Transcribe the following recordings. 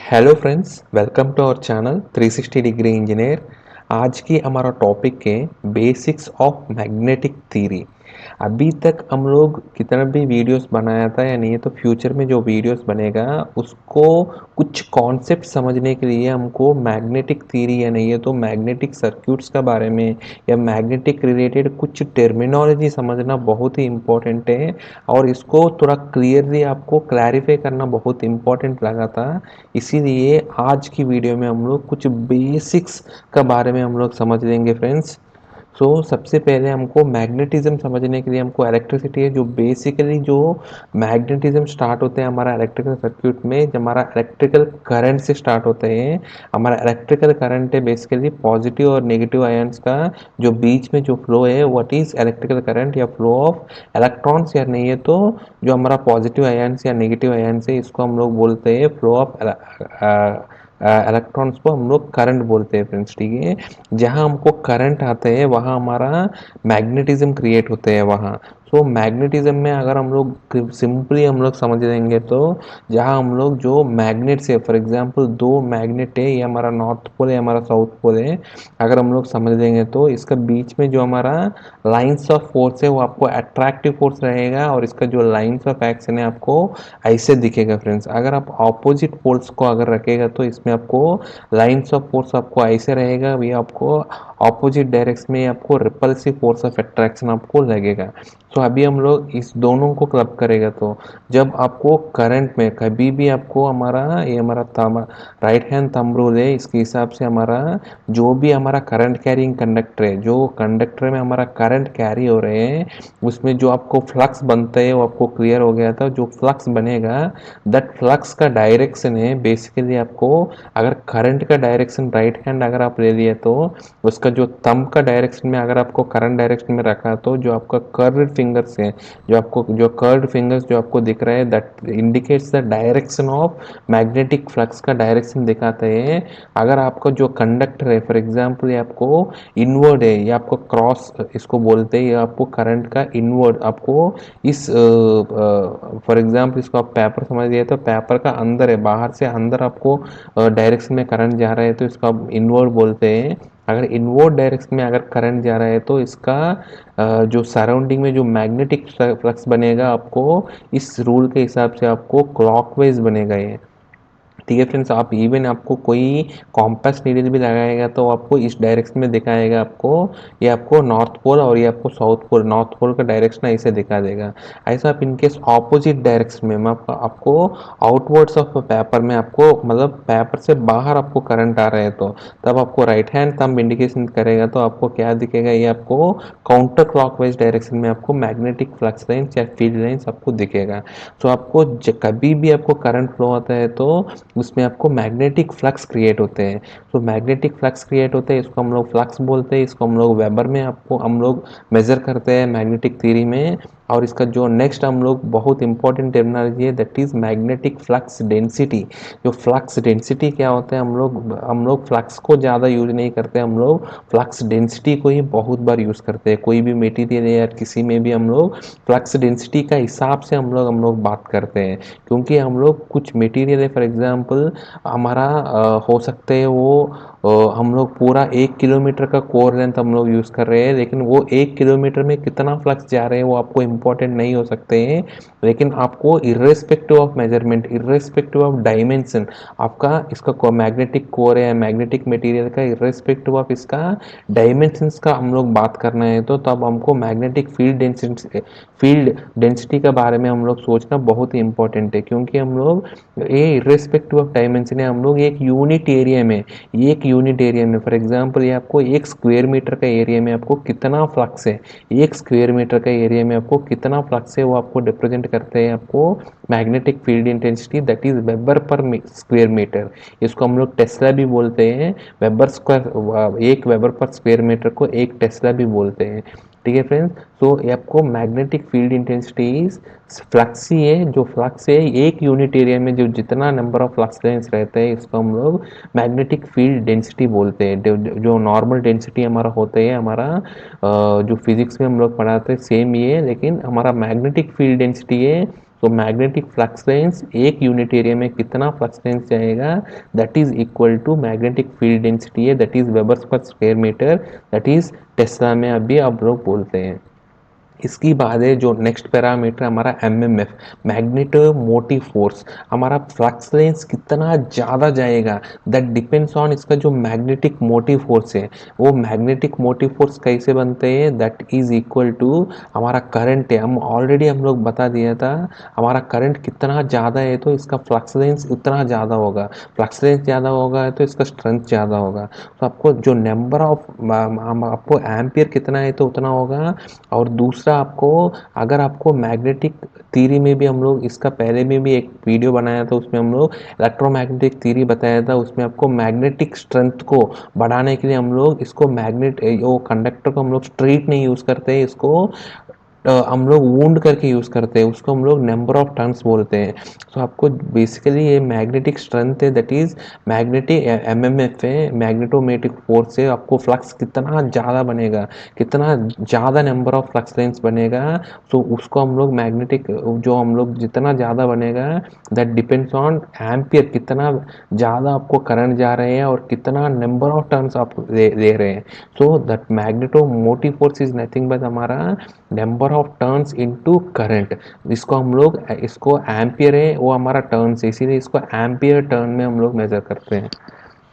Hello friends, welcome to our channel 360 degree engineer. आज की हमारा टॉपिक है बेसिक्स ऑफ मैग्नेटिक थ्योरी। अभी तक हम लोग कितना भी वीडियोस बनाया था या नहीं, तो फ्यूचर में जो वीडियोस बनेगा उसको कुछ कॉन्सेप्ट समझने के लिए हमको मैग्नेटिक थ्योरी या नहीं है तो मैग्नेटिक सर्क्यूट्स के बारे में या मैग्नेटिक रिलेटेड कुछ टर्मिनोलॉजी समझना बहुत ही इम्पोर्टेंट है। और इसको थोड़ा क्लियरली आपको क्लैरिफाई करना बहुत इम्पोर्टेंट लगा था। इसीलिए आज की वीडियो में हम लोग कुछ बेसिक्स के बारे में हम लोग समझ लेंगे फ्रेंड्स। सबसे पहले हमको मैग्नेटिज्म समझने के लिए हमको इलेक्ट्रिसिटी है जो बेसिकली जो मैग्नेटिज्म स्टार्ट होते हैं हमारा इलेक्ट्रिकल सर्क्यूट में, जब हमारा इलेक्ट्रिकल करंट से स्टार्ट होते हैं। हमारा इलेक्ट्रिकल करंट है बेसिकली पॉजिटिव और नेगेटिव आयंस का जो बीच में जो फ्लो है व्हाट इज इलेक्ट्रिकल करंट या फ्लो ऑफ इलेक्ट्रॉन्स, या नहीं है तो जो हमारा पॉजिटिव आयंस या नेगेटिव आयंस है इसको हम लोग बोलते हैं फ्लो ऑफ इलेक्ट्रॉन्स को हम लोग करंट बोलते हैं फ्रेंड्स। ठीक है, जहाँ हमको करंट आते हैं वहाँ हमारा मैग्नेटिज्म क्रिएट होते हैं वहाँ। मैग्नेटिज्म में अगर हम लोग सिंपली हम लोग समझ लेंगे तो जहाँ हम लोग जो मैग्नेट से फॉर एग्जांपल दो मैग्नेट है, ये हमारा नॉर्थ पोल है हमारा साउथ पोल है, अगर हम लोग समझ लेंगे तो इसका बीच में जो हमारा लाइंस ऑफ फोर्स है वो आपको अट्रैक्टिव फोर्स रहेगा और इसका जो लाइंस ऑफ एक्शन है आपको ऐसे दिखेगा फ्रेंड्स। अगर आप ऑपोजिट पोल्स को अगर रखेगा तो इसमें आपको लाइंस ऑफ फोर्स आपको ऐसे रहेगा, ये आपको ऑपोजिट डायरेक्शन में आपको रिपल्सिव फोर्स ऑफ अट्रैक्शन आपको लगेगा। अभी हम लोग इस दोनों को क्लब करेगा तो जब आपको करंट में कभी भी आपको हमारा ये हमारा thumb right hand thumb rule है, इसके हिसाब से हमारा जो भी हमारा करंट कैरिंग कंडक्टर है, जो कंडक्टर में हमारा करंट कैरी हो रहे हैं उसमें जो आपको फ्लक्स बनता है वो आपको क्लियर हो गया था। जो फ्लक्स बनेगा दैट फ्लक्स का डायरेक्शन है बेसिकली आपको, अगर करंट का डायरेक्शन राइट हैंड अगर आप ले लिए तो उसका जो थंब का डायरेक्शन में अगर आपको करंट डायरेक्शन में रखा तो जो आपका कर्व्ड फिंगर्स है, जो आपको जो कर्व्ड फिंगर्स जो आपको दिख रहा है that indicates the direction of magnetic flux का डायरेक्शन दिखाते हैं। अगर आपका जो कंडक्टर है फॉर एग्जांपल ये आपको इनवर्ड है, ये आपको क्रॉस इसको बोलते हैं, ये आपको करंट का इनवर्ड आपको इस फॉर एग्जांपल इसको आप पेपर समझ लिए तो पेपर का अंदर है, बाहर से अंदर आपको डायरेक्शन में करंट जा रहा है तो इसको आप इनवर्ड बोलते हैं। अगर इनवर्ड डायरेक्शन में अगर करंट जा रहा है तो इसका जो सराउंडिंग में जो मैग्नेटिक फ्लक्स बनेगा आपको इस रूल के हिसाब से आपको क्लॉकवाइज बनेगा ये। ठीक है फ्रेंड्स, आप इवन आपको कोई कॉम्पास नीडल भी लगाएगा तो आपको इस डायरेक्शन में दिखाएगा आपको, ये आपको नॉर्थ पोल और ये आपको साउथ पोल, नॉर्थ पोल का डायरेक्शन ऐसे दिखा देगा। ऐसा आप इनकेस ऑपोजिट डायरेक्शन में आपको आउटवर्ड्स ऑफ पेपर में आपको मतलब पेपर से बाहर आपको करंट आ रहा है तो तब आपको राइट हैंड थंब इंडिकेशन करेगा तो आपको क्या दिखेगा, ये आपको काउंटर क्लॉकवाइज डायरेक्शन में आपको मैग्नेटिक फ्लक्स लाइन्स या फील्ड लाइन्स आपको दिखेगा। आपको कभी भी आपको करंट फ्लो होता है तो उसमें आपको मैग्नेटिक फ्लक्स क्रिएट होते हैं। मैग्नेटिक फ्लक्स क्रिएट होते हैं, इसको हम लोग फ्लक्स बोलते हैं, इसको हम लोग वेबर में आपको हम लोग मेजर करते हैं मैग्नेटिक थ्योरी में। और इसका जो नेक्स्ट हम लोग बहुत इंपॉर्टेंट टर्मिनोलॉजी है that is magnetic flux density. जो फ्लक्स डेंसिटी क्या होता है, हम लोग फ्लक्स को ज़्यादा यूज नहीं करते, हम लोग फ्लक्स डेंसिटी को ही बहुत बार यूज़ करते हैं। कोई भी मटेरियल या किसी में भी हम लोग फ्लक्स डेंसिटी का हिसाब से हम लोग बात करते हैं, क्योंकि हम लोग कुछ मटेरियल है फॉर एग्जांपल हमारा हो सकते हैं वो हम लोग पूरा 1 किलोमीटर का कोर लेंथ हम लोग यूज़ कर रहे हैं, लेकिन वो 1 किलोमीटर में कितना फ्लक्स जा रहे हैं वो आपको इम्पोर्टेंट नहीं हो सकते हैं। लेकिन आपको irrespective of measurement, irrespective of dimension, आपका इसका मैग्नेटिक कोर है मैग्नेटिक मटेरियल का इर्रेस्पेक्टिव ऑफ इसका डायमेंशंस का हम लोग बात करना है तो तब हमको मैग्नेटिक फील्ड डेंसिटी के बारे में हम लोग सोचना बहुत ही इंपॉर्टेंट है, क्योंकि हम लोग ये इर्रेस्पेक्टिव ऑफ डायमेंशन है, हम लोग एक यूनिट एरिया में फॉर एग्जांपल ये आपको 1 स्क्वायर मीटर का एरिया में आपको कितना फ्लक्स है, 1 स्क्वायर मीटर का एरिया में आपको कितना फ्लक्स है वो आपको रिप्रेजेंट करते हैं आपको magnetic field intensity that is weber per square metre. इसको हम लोग टेस्ला भी बोलते हैं, weber square 1 weber per square metre को 1 टेस्ला भी बोलते हैं। ठीक है फ्रेंड्स, ये आपको मैग्नेटिक फील्ड इंटेंसिटी फ्लक्स ही है, जो फ्लक्स है एक यूनिट एरिया में जो जितना नंबर ऑफ फ्लक्स लाइन्स रहते हैं इसको हम लोग मैग्नेटिक फील्ड डेंसिटी बोलते हैं। जो नॉर्मल डेंसिटी हमारा होता है हमारा जो फिजिक्स में हम लोग पढ़ाते हैं सेम ही है, लेकिन हमारा मैग्नेटिक फील्ड डेंसिटी है तो मैग्नेटिक फ्लक्स लाइन्स एक यूनिट एरिया में कितना फ्लक्स लाइन्स जाएगा, that is equal to magnetic field density है, that is webers per square metre, that is tesla में अभी आप लोग बोलते हैं। इसकी बाद है जो नेक्स्ट पैरामीटर हमारा एमएमएफ, मैग्नेटो मोटिव फोर्स, हमारा फ्लक्स लाइन्स कितना ज़्यादा जाएगा, दैट डिपेंड्स ऑन इसका जो मैग्नेटिक मोटिव फोर्स है। वो मैग्नेटिक मोटिव फोर्स कैसे बनते हैं, दैट इज इक्वल टू हमारा करंट है। हम लोग बता दिया था हमारा करंट कितना ज़्यादा है तो इसका फ्लक्स लाइन्स उतना ज़्यादा होगा, फ्लक्स लाइन्स ज़्यादा होगा तो इसका स्ट्रेंथ ज़्यादा होगा। तो आपको जो नंबर ऑफ आपको एम्पियर कितना है तो उतना होगा। और दूसरा आपको, अगर आपको मैग्नेटिक थ्योरी में भी हम लोग इसका पहले में भी एक वीडियो बनाया था, उसमें हम लोग इलेक्ट्रोमैग्नेटिक थ्योरी बताया था, उसमें आपको मैग्नेटिक स्ट्रेंथ को बढ़ाने के लिए हम लोग इसको मैग्नेट वो कंडक्टर को हम लोग स्ट्रेट नहीं यूज़ करते हैं, इसको हम लोग वूंड करके यूज़ करते हैं, उसको हम लोग नंबर ऑफ टर्न्स बोलते हैं। तो आपको बेसिकली ये मैग्नेटिक स्ट्रेंथ है, दैट इज मैग्नेटिक एमएमएफ है, मैग्नेटोमैटिक फोर्स है। आपको फ्लक्स कितना ज़्यादा बनेगा, कितना ज़्यादा नंबर ऑफ फ्लक्स लाइन्स बनेगा, तो उसको हम लोग मैग्नेटिक जो हम लोग जितना ज़्यादा बनेगा, दैट डिपेंड्स ऑन एम्पियर, कितना ज़्यादा आपको करंट जा रहे हैं और कितना नंबर ऑफ टर्न्स आप ले रहे हैं। So that magnetomotive force is nothing but हमारा number of turns into current. इसको हम लोग इसको एम्पियर है वो हमारा टर्न्स है, इसीलिए इसको एम्पियर टर्न में हम लोग मेजर करते हैं।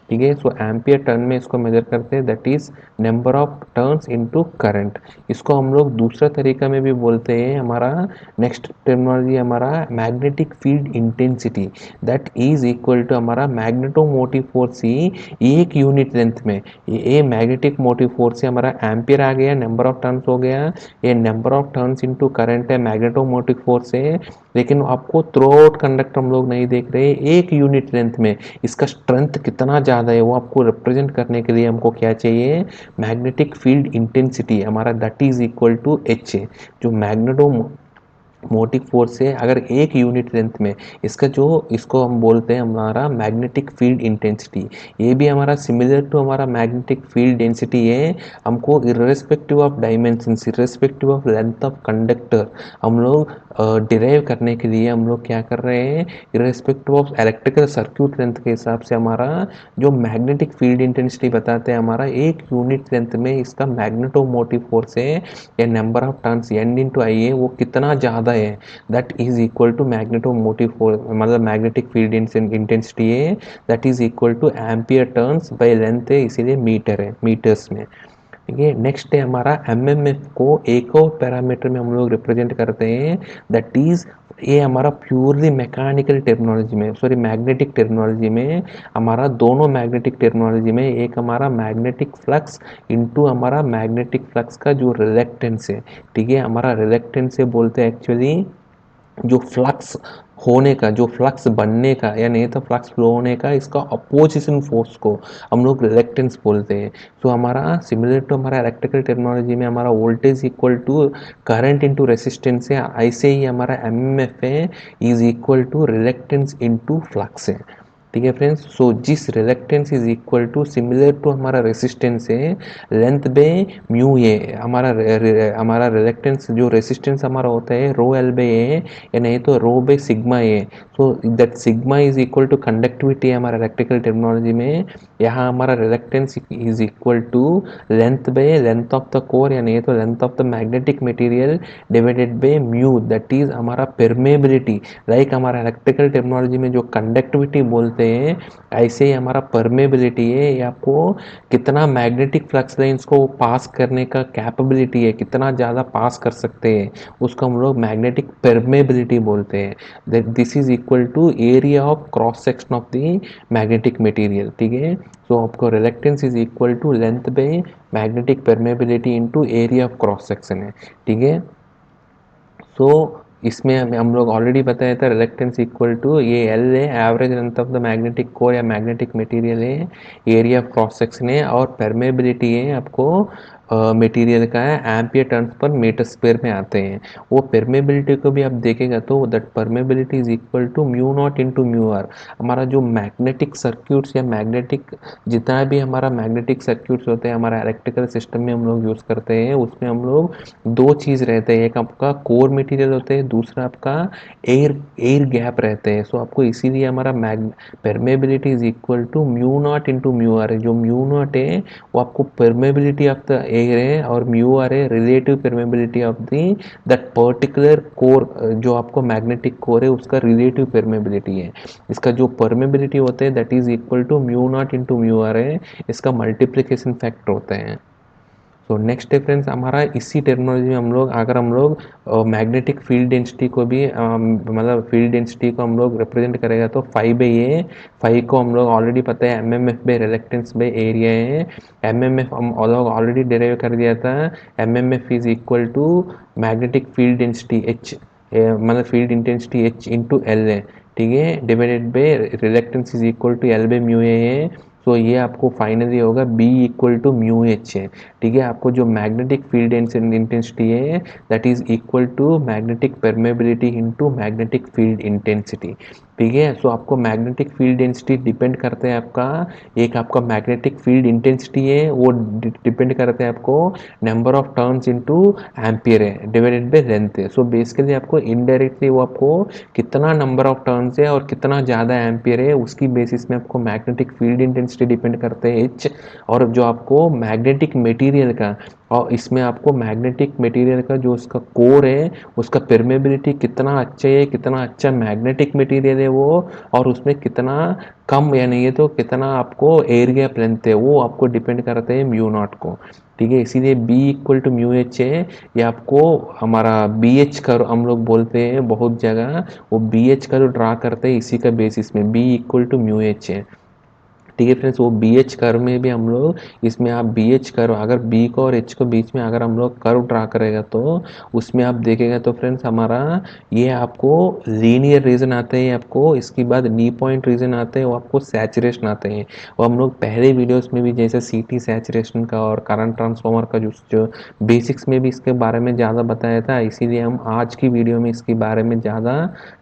ठीक है, सो एम्पियर टर्न में इसको मेजर करते हैं, that is number of turns into current. इसको हम लोग दूसरा तरीका में भी बोलते हैं, हमारा नेक्स्ट टर्मिनोलॉजी हमारा magnetic field intensity, that is equal to हमारा मैग्नेटोमोटिव फोर्स ही एक यूनिट लेंथ में। ये मैग्नेटिक मोटिव फोर्स से हमारा एम्पियर आ गया, नंबर ऑफ टर्न्स हो गया, ये number of turns into current है, मैग्नेटोमोटिव फोर्स है। लेकिन आपको थ्रू आउट कंडक्टर हम लोग नहीं देख रहे, एक यूनिट लेंथ में इसका स्ट्रेंथ कितना ज़्यादा है वो आपको रिप्रेजेंट करने के लिए हमको क्या चाहिए, मैग्नेटिक फील्ड इंटेंसिटी हमारा, that is equal to H है। जो मैग्नेटो मोटिव फोर्स है, अगर एक यूनिट लेंथ में इसका जो, इसको हम बोलते हैं हमारा मैग्नेटिक फील्ड इंटेंसिटी। ये भी हमारा सिमिलर टू हमारा मैग्नेटिक फील्ड डेंसिटी है। हमको irrespective of dimensions, irrespective of length of conductor, हम लोग डिराइव करने के लिए हम लोग क्या कर रहे हैं, irrespective of electrical circuit length के हिसाब से हमारा जो मैग्नेटिक फील्ड इंटेंसिटी बताते हैं, हमारा एक यूनिट लेंथ में इसका मैग्नेटोमोटिव फोर्स है या number of turns N into I है वो कितना ज़्यादा है, that is equal to magnetomotive force, मतलब मैग्नेटिक फील्ड इंटेंसिटी है, that is equal to ampere turns by length है, इसीलिए मीटर है, मीटर्स में। ठीक है, नेक्स्ट है हमारा एमएमएफ को एक और पैरामीटर में हम लोग रिप्रेजेंट करते हैं, दैट इज, ये हमारा प्योरली मैकेनिकल टेक्नोलॉजी में, सॉरी मैग्नेटिक टेक्नोलॉजी में, हमारा दोनों मैग्नेटिक टेक्नोलॉजी में, एक हमारा मैग्नेटिक फ्लक्स इनटू हमारा मैग्नेटिक फ्लक्स का जो रिलेक्टेंस है। ठीक है, हमारा रिलेक्टेंस से बोलते हैं एक्चुअली जो फ्लक्स होने का, जो फ्लक्स बनने का या नहीं तो फ्लक्स फ्लो होने का, इसका अपोजिशन फोर्स को हम लोग रिलेक्टेंस बोलते हैं। तो हमारा सिमिलर टू हमारा इलेक्ट्रिकल टेक्नोलॉजी में हमारा voltage equal to current into resistance है, ऐसे ही हमारा एमएमएफ है is equal to reluctance into flux है। ठीक है फ्रेंड्स, सो जिस reluctance is equal to similar to हमारा रेसिस्टेंस है, लेंथ बे म्यू ए, हमारा रिलेक्टेंस जो रेसिस्टेंस हमारा होता है रो एल बे ए या नहीं तो rho by sigma A. So that sigma is equal to conductivity है हमारा इलेक्ट्रिकल टेक्नोलॉजी में। यहाँ हमारा reluctance is equal to length by length of the core या नहीं तो length of the magnetic material divided by mu, that is हमारा permeability. Like हमारा इलेक्ट्रिकल टेक्नोलॉजी में जो कंडक्टिविटी बोलते हैं, ऐसे ही हमारा परमेबिलिटी है, ये आपको कितना मैग्नेटिक फ्लक्स लाइंस को पास करने का कैपेबिलिटी है, कितना ज़्यादा पास कर सकते हैं, उसको हम लोग मैग्नेटिक परमेबिलिटी बोलते हैं। This is equal to area of cross section of the magnetic material. ठीक है, सो आपको reluctance is equal to length by magnetic permeability into area of cross section है। ठीक है, सो इसमें हम लोग ऑलरेडी बताया था रिलेक्टेंस इक्वल टू ये एल है, average length of the magnetic core या मैग्नेटिक मटेरियल है, एरिया ऑफ क्रॉस सेक्शन है, और परमेबिलिटी है आपको मटेरियल का है, ampere turns per metre square में आते हैं। वो परमेबिलिटी को भी आप देखेगा तो that permeability is equal to mu naught into mu R. हमारा जो मैग्नेटिक सर्क्यूट्स या मैग्नेटिक जितना भी हमारा मैग्नेटिक सर्क्यूट्स होते हैं हमारा इलेक्ट्रिकल सिस्टम में हम लोग यूज़ करते हैं, उसमें हम लोग दो चीज़ रहते हैं, एक आपका कोर मटेरियल होते हैं, दूसरा आपका एयर एयर गैप रहते हैं। सो आपको इसीलिए हमारा mag permeability is equal to mu naught into mu R है। जो म्यू नॉट है वो आपको परमेबिलिटी ऑफ द एयर है और म्यू आर है relative permeability of the that particular core, जो आपको मैग्नेटिक कोर है उसका रिलेटिव परमेबिलिटी है। इसका जो परमेबिलिटी होते हैं that is equal to mu naught into mu R है, इसका मल्टीप्लिकेशन फैक्टर होते हैं। तो नेक्स्ट डिफरेंस हमारा इसी टेक्नोलॉजी में हम लोग अगर हम लोग मैग्नेटिक फील्ड डेंसिटी को भी मतलब फील्ड डेंसिटी को हम लोग रिप्रेजेंट करेगा तो फाइव बाई ए, फाइव को हम लोग ऑलरेडी पता है M M F by reluctance by area है। एम एम एफ हम लोग ऑलरेडी डिराइव कर दिया था, M M F is equal to magnetic field density H, मतलब field intensity H into L है, ठीक है, divided by reluctance is equal to L by mu A है। तो ये आपको फाइनली होगा B equal to mu H है, ठीक है। आपको जो मैग्नेटिक फील्ड इंटेंसिटी है that is equal to magnetic permeability into magnetic field intensity, ठीक है। सो आपको मैग्नेटिक फील्ड डेंसिटी डिपेंड करते हैं आपका, एक आपका मैग्नेटिक फील्ड इंटेंसिटी है वो डिपेंड करते हैं आपको number of turns into ampere है डिवाइडेड बाय लेंथ है। सो बेसिकली आपको इनडायरेक्टली वो आपको कितना नंबर ऑफ टर्न्स है और कितना ज़्यादा एम्पियर है उसकी बेसिस में आपको मैग्नेटिक फील्ड इंटेंसिटी डिपेंड करते हैं एच। और जो आपको मैग्नेटिक मटेरियल का, और इसमें आपको मैग्नेटिक मटेरियल का जो उसका कोर है उसका परमेबिलिटी कितना अच्छा है, कितना अच्छा मैग्नेटिक मटेरियल है वो, और उसमें कितना कम या नहीं है तो कितना आपको एयर गैप लेंथ है वो आपको डिपेंड करते हैं म्यू नॉट को, ठीक है। इसीलिए B equal to mu H है। ये आपको हमारा बी एच कर हम लोग बोलते हैं बहुत जगह, वो बी एच का जो ड्रा करते हैं इसी का बेसिस में B equal to mu H है, ठीक है फ्रेंड्स। वो बी एच कर्व में भी हम लोग इसमें आप बी एच कर्व अगर बी को और एच को बीच में अगर हम लोग कर्व ड्रा करेगा तो उसमें आप देखेगा तो फ्रेंड्स हमारा ये आपको लीनियर रीजन आते हैं, आपको इसके बाद नी पॉइंट रीजन आते हैं, वो आपको सैचुरेशन आते हैं। वो हम लोग पहले वीडियोस में भी जैसे सी टी सैचुरेशन का और करंट ट्रांसफॉर्मर का जो बेसिक्स में भी इसके बारे में ज़्यादा बताया था, इसीलिए हम आज की वीडियो में इसके बारे में ज़्यादा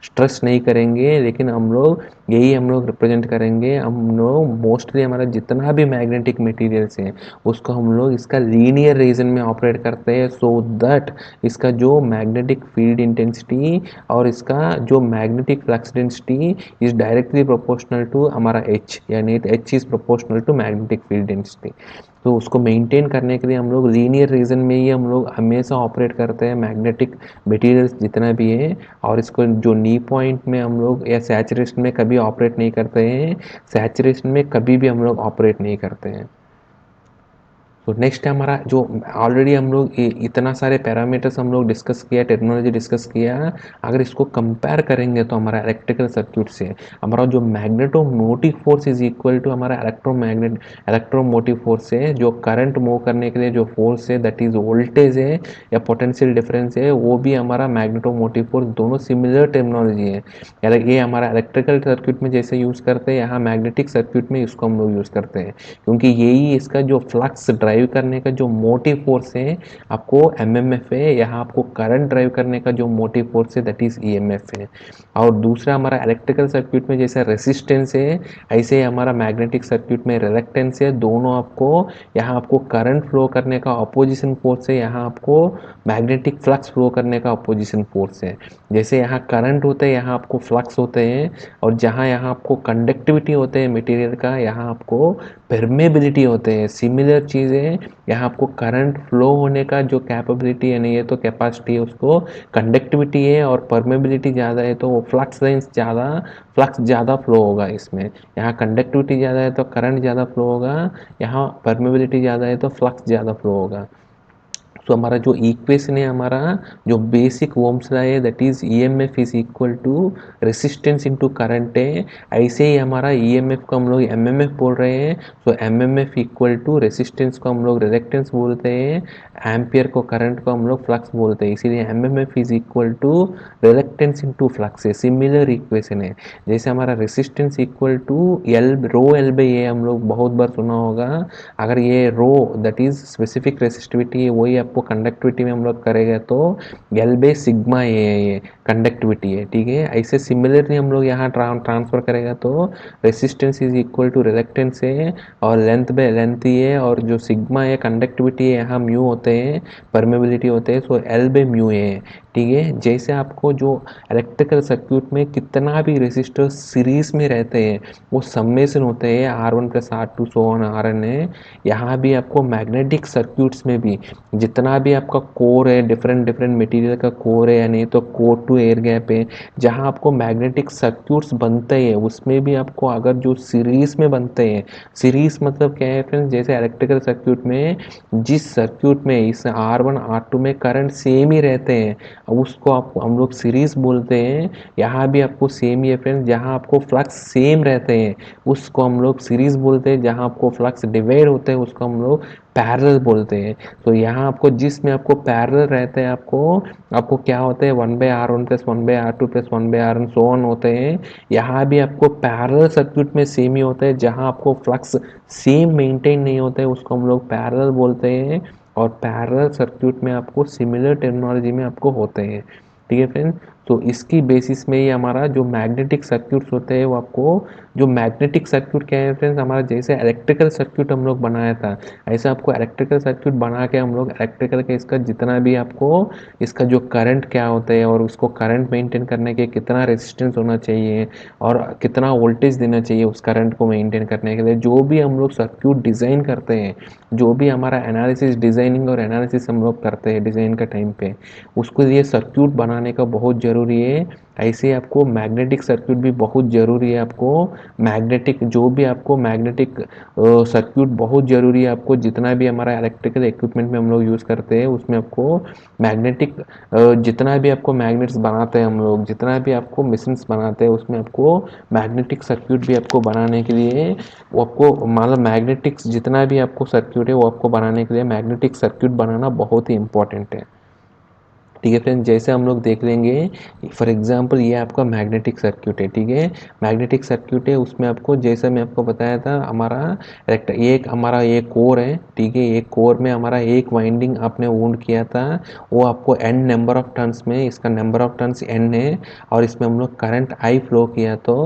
स्ट्रेस नहीं करेंगे, लेकिन हम लोग यही हम लोग रिप्रेजेंट करेंगे। हम लोग मोस्टली हमारा जितना भी मैग्नेटिक मटेरियल्स है उसको हम लोग इसका लीनियर रीजन में ऑपरेट करते हैं, सो दैट इसका जो मैग्नेटिक फील्ड इंटेंसिटी और इसका जो magnetic flux density is directly proportional to हमारा एच, यानी H is proportional to magnetic field density. तो उसको मेंटेन करने के लिए हम लोग लीनियर रीजन में ही हम लोग हमेशा ऑपरेट करते हैं मैग्नेटिक मटेरियल्स जितना भी है, और इसको जो नी पॉइंट में हम लोग या सैचुरेशन में कभी ऑपरेट नहीं करते हैं, सैचुरेशन में कभी भी हम लोग ऑपरेट नहीं करते हैं। तो नेक्स्ट है हमारा जो ऑलरेडी हम लोग इतना सारे पैरामीटर्स हम लोग डिस्कस किया, टेक्नोलॉजी डिस्कस किया, अगर इसको कंपेयर करेंगे तो हमारा इलेक्ट्रिकल सर्क्यूट से हमारा जो magnetomotive force is equal to हमारा इलेक्ट्रोमोटिव फोर्स है। जो करंट मूव करने के लिए जो फोर्स है दैट इज वोल्टेज है या पोटेंशियल डिफरेंस है, वो भी हमारा मैग्नेटोमोटिव फोर्स, दोनों सिमिलर टेक्नोलॉजी है। ये हमारा इलेक्ट्रिकल सर्क्यूट में जैसे यूज़ करते हैं यहाँ मैग्नेटिक सर्क्यूट में इसको हम लोग यूज़ करते हैं, क्योंकि यही इसका जो फ्लक्स ड्राइव करने का जो मोटिव फोर्स है आपको एमएमएफ है, यहाँ आपको करंट ड्राइव करने का जो मोटिव फोर्स है दैट इज ईएमएफ है। और दूसरा हमारा इलेक्ट्रिकल सर्क्यूट में जैसे रेसिस्टेंस है, ऐसे ही हमारा मैग्नेटिक सर्क्यूट में रिलक्टेंस है। दोनों आपको यहाँ आपको करंट फ्लो करने का अपोजिशन फोर्स है, यहाँ आपको मैग्नेटिक फ्लक्स फ्लो करने का अपोजिशन फोर्स है। जैसे यहाँ करंट होते हैं यहाँ आपको फ्लक्स होते हैं, और जहाँ यहाँ आपको कंडक्टिविटी होते हैं मटेरियल का यहाँ आपको परमेबिलिटी होते हैं। सिमिलर चीज़ें यहाँ आपको करंट फ्लो होने का जो कैपेबिलिटी है नहीं है तो कैपेसिटी है उसको कंडक्टिविटी है, और परमेबिलिटी ज़्यादा है तो वो फ्लक्स ज़्यादा फ्लो होगा इसमें। यहाँ कंडक्टिविटी ज़्यादा है तो करंट ज़्यादा फ्लो होगा, यहाँ परमेबिलिटी ज़्यादा है तो फ्लक्स ज़्यादा फ्लो होगा। सो हमारा जो इक्वेशन है, हमारा जो बेसिक ओम्स लॉ है, that is EMF is equal to resistance into current है। ऐसे ही हमारा ईएमएफ को हम लोग एमएमएफ बोल रहे हैं, सो एमएमएफ इक्वल टू रेसिस्टेंस को हम लोग रिलेक्टेंस बोलते हैं, एम्पियर को करंट को हम लोग फ्लक्स बोलते हैं, इसीलिए MMF is equal to reluctance into flux है। सिमिलर इक्वेशन है, जैसे हमारा resistance equal to L rho L by A, हम लोग बहुत बार सुना होगा। अगर ये rho that is specific resistivity है, वही आपको कंडक्टिविटी में हम लोग करेंगे तो एल बाई सिग्मा ए है, ये कंडक्टिविटी है, ठीक है। ऐसे सिमिलरली हम लोग यहाँ ट्रांसफर करेगा तो resistance is equal to reluctance है, और लेंथ बाय लेंथ ही है, और जो सिग्मा है कंडक्टिविटी है, यहाँ म्यू होते हैं, परमेबिलिटी होते हैं, सो एल बाय म्यू है, ठीक है। जैसे आपको जो इलेक्ट्रिकल सर्क्यूट में कितना भी रेसिस्टर सीरीज में रहते हैं वो सम्मेशन होते हैं, R1 plus R2 so on Rn है। यहाँ भी आपको मैग्नेटिक सर्क्यूट्स में भी जितना भी आपका कोर है, डिफरेंट डिफरेंट मटेरियल का कोर है, या नहीं तो कोर टू एयर गैप है, जहाँ आपको मैग्नेटिक सर्क्यूट्स बनते हैं उसमें भी आपको अगर जो सीरीज में बनते हैं, सीरीज मतलब क्या है फ्रेंड्स, जैसे इलेक्ट्रिकल सर्क्यूट में जिस सर्क्यूट में इस R1 R2 में करंट सेम ही रहते हैं, उसको आप हम लोग सीरीज बोलते हैं। यहाँ भी आपको सेम ही है फ्रेंड्स, जहाँ आपको फ्लक्स सेम रहते हैं उसको हम लोग सीरीज बोलते हैं, जहाँ आपको फ्लक्स डिवाइड होते हैं उसको हम लोग पैरेलल बोलते हैं। तो यहाँ आपको जिसमें आपको पैरेलल रहते हैं, आपको आपको क्या होते हैं, 1/R1 plus 1/R2 plus 1/Rn so on होते हैं। यहाँ भी आपको पैरेलल सर्क्यूट में सेम ही होता है, जहाँ आपको फ्लक्स सेम मेंटेन नहीं होता है उसको हम लोग पैरेलल बोलते हैं, और पैरेलल सर्क्यूट में आपको सिमिलर टेक्नोलॉजी में आपको होते हैं, ठीक है फ्रेंड्स। तो इसकी बेसिस में ही हमारा जो मैग्नेटिक सर्क्यूट्स होते हैं वो आपको, जो मैग्नेटिक सर्क्यूट क्या है फ्रेंड्स, हमारा जैसे इलेक्ट्रिकल सर्क्यूट हम लोग बनाया था, ऐसे आपको इलेक्ट्रिकल सर्क्यूट बना के हम लोग इलेक्ट्रिकल के इसका जितना भी आपको इसका जो करंट क्या होता है, और उसको करंट मेंटेन करने के कितना रेजिस्टेंस होना चाहिए, और कितना वोल्टेज देना चाहिए उस करंट को मेंटेन करने के लिए, जो भी हम लोग सर्क्यूट डिज़ाइन करते हैं, जो भी हमारा एनालिसिस, डिज़ाइनिंग और एनालिसिस हम लोग करते हैं डिज़ाइन का टाइम पे, उसके लिए सर्क्यूट बनाने का बहुत ज़रूरी है। ऐसे आपको मैग्नेटिक सर्क्यूट भी बहुत ज़रूरी है, आपको मैग्नेटिक जो भी आपको मैग्नेटिक सर्क्यूट बहुत ज़रूरी है आपको, जितना भी हमारा इलेक्ट्रिकल इक्विपमेंट में हम लोग यूज़ करते हैं उसमें आपको मैग्नेटिक, जितना भी आपको मैग्नेट्स बनाते हैं हम लोग, जितना भी आपको मशीन्स बनाते हैं उसमें आपको मैग्नेटिक सर्क्यूट भी आपको बनाने के लिए, वो आपको मतलब मैग्नेटिक्स जितना भी आपको सर्क्यूट है वो आपको बनाने के लिए मैग्नेटिक सर्क्यूट बनाना बहुत ही इंपॉर्टेंट है, ठीक है फ्रेंड। जैसे हम लोग देख लेंगे, फॉर एग्जांपल ये आपका मैग्नेटिक सर्क्यूट है, ठीक है। मैग्नेटिक सर्क्यूट है, उसमें आपको जैसा मैं आपको बताया था, हमारा एक हमारा एक कोर है, ठीक है। एक कोर में हमारा एक वाइंडिंग आपने वुंड किया था, वो आपको एन नंबर ऑफ टर्न्स में, इसका नंबर ऑफ टर्न्स एन है, और इसमें हम लोग करंट आई फ्लो किया, तो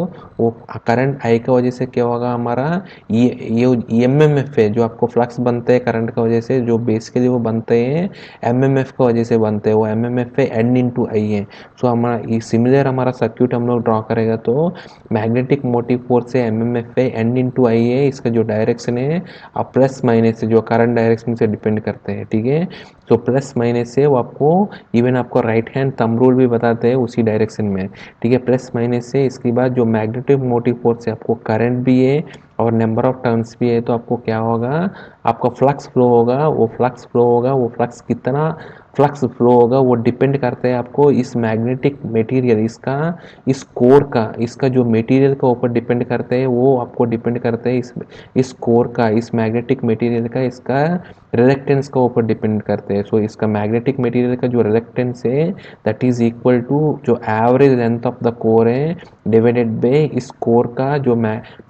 वो करंट आई की वजह से क्या होगा, हमारा ये EMF है, जो आपको फ्लक्स बनते हैं करंट की वजह से, जो बेसिकली वो बनते हैं एमएमएफ की वजह से बनते हैं, वो एमएमएफ है एन इंटू आई है। सो हमारा सिमिलर हमारा सर्क्यूट हम लोग ड्रॉ करेगा तो मैग्नेटिक मोटिव फोर्स है एमएमएफ है एन इंटू आई है, इसका जो डायरेक्शन है अब प्लस माइनस से जो करंट डायरेक्शन से डिपेंड करते हैं, ठीक है। तो प्लस माइनस से वो आपको इवन आपको राइट हैंड थंब रूल भी बताते हैं उसी डायरेक्शन में, ठीक है। प्लस माइनस से इसके बाद जो मैग्नेटिक मोटिव फोर्स है, आपको करंट भी है और नंबर ऑफ टर्न्स भी है, तो आपको क्या होगा, आपका फ्लक्स फ्लो होगा, वो फ्लक्स फ्लो होगा, वो फ्लक्स कितना फ्लक्स फ्लो होगा वो डिपेंड करता है आपको इस मैग्नेटिक मटेरियल, इसका इस कोर का, इसका जो मटेरियल का ऊपर डिपेंड करते हैं, वो आपको डिपेंड करते हैं इस कोर का, इस मैग्नेटिक मटेरियल का, इसका रिलेक्टेंस का ऊपर डिपेंड करते हैं। सो इसका मैग्नेटिक मटेरियल का जो रिलेक्टेंस है दैट इज इक्वल टू जो average length of the core है डिवाइडेड बाय इस कोर का जो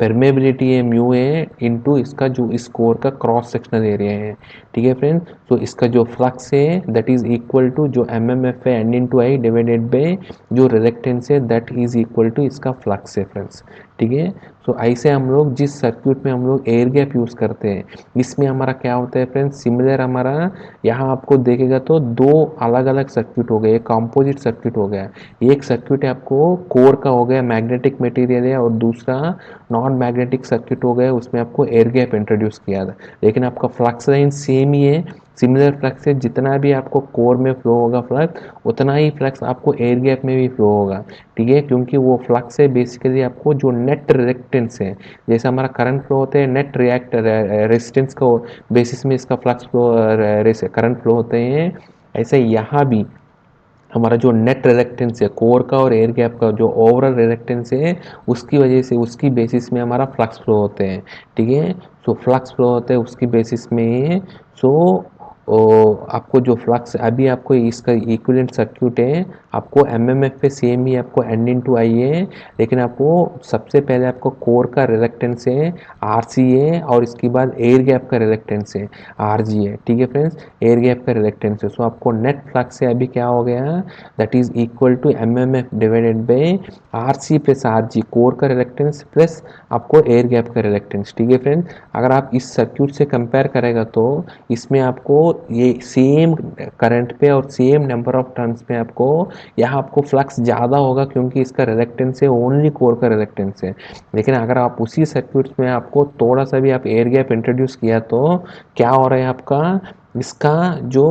परमेबिलिटी है म्यू है इनटू इसका जो इस कोर का क्रॉस सेक्शनल एरिया है, ठीक है फ्रेंड्स। तो इसका जो फ्लक्स है दैट इज इक्वल टू जो एमएमएफ है N into I divided by जो रिलेक्टेंस है दैट इज इक्वल टू इसका फ्लक्स है फ्रेंड्स, ठीक है। सो ऐसे हम लोग जिस सर्क्यूट में हम लोग एयर गैप यूज़ करते हैं, इसमें हमारा क्या होता है फ्रेंड्स, सिमिलर हमारा यहाँ आपको देखेगा तो दो अलग अलग सर्क्यूट हो गए, एक कॉम्पोजिट सर्क्यूट हो गया, एक सर्क्यूट है आपको कोर का हो गया मैग्नेटिक मटेरियल है, और दूसरा नॉन मैग्नेटिक सर्किट हो गया, उसमें आपको एयर गैप इंट्रोड्यूस किया था, लेकिन आपका फ्लक्स लाइन सेम ही है, सिमिलर फ्लक्स से जितना भी आपको कोर में फ्लो होगा फ्लक्स, उतना ही फ्लक्स आपको एयर गैप में भी फ्लो होगा, ठीक है, क्योंकि वो फ्लक्स है बेसिकली आपको जो नेट रिएक्टेंस है, जैसे हमारा करंट फ्लो होते हैं नेट रिएक्ट रेजिस्टेंस को बेसिस में इसका फ्लक्स फ्लो करंट फ्लो होते हैं, ऐसे यहाँ भी हमारा जो नेट रिएक्टेंस है कोर का और एयर गैप का जो ओवरऑल रिएक्टेंस है, उसकी वजह से उसकी बेसिस में हमारा फ्लक्स फ्लो होते हैं, ठीक है। सो फ्लक्स फ्लो होते हैं उसकी बेसिस में। सो आपको जो फ्लक्स अभी आपको इसका इक्विवेलेंट सर्क्यूट है, आपको एमएमएफ पे सेम ही आपको एन इंटू आई है, लेकिन आपको सबसे पहले आपको कोर का रिएक्टेंस है आर सी है, और इसके बाद एयर गैप का रिएक्टेंस है आर जी है, ठीक है फ्रेंड्स, एयर गैप का रिएक्टेंस है। सो आपको नेट फ्लक्स से अभी क्या हो गया, that is equal to M M F divided by R C plus R G, core का रिएक्टेंस प्लस आपको एयर गैप का रिएक्टेंस, ठीक है फ्रेंड्स। अगर आप इस सर्क्यूट से कंपेयर करेगा तो इसमें आपको ये सेम करंट पे और सेम नंबर ऑफ टर्न्स पे आपको यहाँ आपको फ्लक्स ज़्यादा होगा, क्योंकि इसका रिएक्टेंस है ओनली कोर का रिएक्टेंस है। लेकिन अगर आप उसी सर्क्यूट में आपको थोड़ा सा भी आप एयर गैप इंट्रोड्यूस किया तो क्या हो रहा है आपका, इसका जो